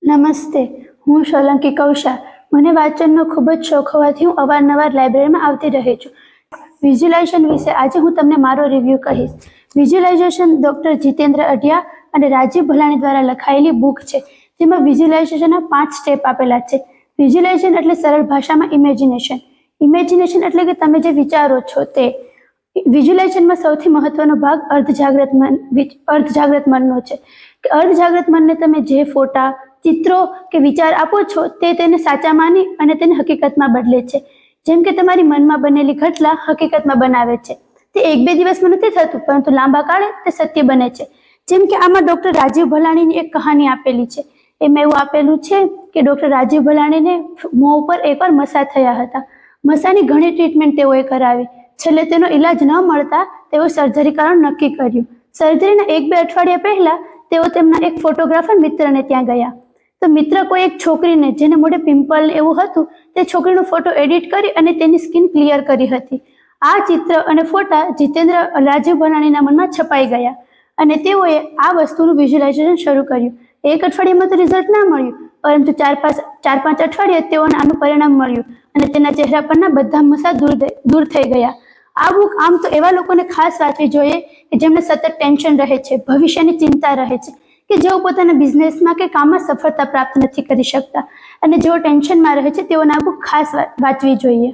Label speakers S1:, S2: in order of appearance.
S1: નમસ્તે, હું સોલંકી કૌશા. મને વાંચનનો ખૂબ જ શોખ હોવાથી હું અવારનવાર લાઇબ્રેરીમાં આવતી રહી છું. વિઝ્યુલાઇઝેશન વિશે આજે હું તમને મારો રિવ્યૂ કહીશ. વિઝ્યુલાઇઝેશન ડૉક્ટર જીતેન્દ્ર અઢિયા અને રાજીવ ભલાણી દ્વારા લખાયેલી બુક છે, જેમાં વિઝ્યુલાઇઝેશનના 5 સ્ટેપ આપેલા છે. વિઝ્યુલાઇઝેશન એટલે સરળ ભાષામાં ઇમેજિનેશન. ઇમેજિનેશન એટલે કે તમે જે વિચારો છો તે. વિઝ્યુલાઇઝેશનમાં સૌથી મહત્વનો ભાગ અર્ધજાગ્રત મનનો છે. કે અર્ધજાગ્રત મનને તમે જે ફોટા, ચિત્રો કે વિચાર આપો છો તે તેને સાચા માની અને તેને હકીકતમાં બદલે છે. જેમ કે તમારી મનમાં બનેલી ઘટના હકીકતમાં બનાવે છે. તે 1-2 દિવસમાં નથી થતું, પરંતુ લાંબા કાળે તે સત્ય બને છે. જેમ કે આમાં ડૉક્ટર રાજીવ ભલાણીની એક કહાની આપેલી છે. એમાં એવું આપેલું છે કે ડૉક્ટર રાજીવ ભલાણીને મોં ઉપર એકવાર મસા થયા હતા. મસાની ઘણી ટ્રીટમેન્ટ તેઓએ કરાવી. છેલ્લે તેનો ઈલાજ ન મળતા તેઓ સર્જરી કરવાનું નક્કી કર્યું. સર્જરીના 1-2 અઠવાડિયા પહેલા તેઓ તેમના એક ફોટોગ્રાફર મિત્રને ત્યાં ગયા. તો મિત્ર કોઈ એક છોકરીને જેને મોઢે પિમ્પલ એવું હતું તે છોકરીનો ફોટો એડિટ કરી અને તેની સ્કિન ક્લિયર કરી હતી. આ ચિત્ર અને ફોટા જીતેન્દ્ર રાજીવ ભલાણીના મનમાં છપાઈ ગયા અને તેઓએ આ વસ્તુનું વિઝ્યુલાઇઝેશન શરૂ કર્યું. 1 અઠવાડિયામાં તો રિઝલ્ટ ના મળ્યું, પરંતુ 4-5 અઠવાડિયે તેઓને આનું પરિણામ મળ્યું અને તેના ચહેરા પરના બધા મસા દૂર થઈ ગયા. આ બુક આમ તો એવા લોકોને ખાસ વાંચવી જોઈએ કે જેમને સતત ટેન્શન રહે છે, ભવિષ્યની ચિંતા રહે છે, કે જેઓ પોતાના બિઝનેસમાં કે કામમાં સફળતા પ્રાપ્ત નથી કરી શકતા અને જેઓ ટેન્શનમાં રહે છે તેઓને આ બુક ખાસ વાંચવી જોઈએ.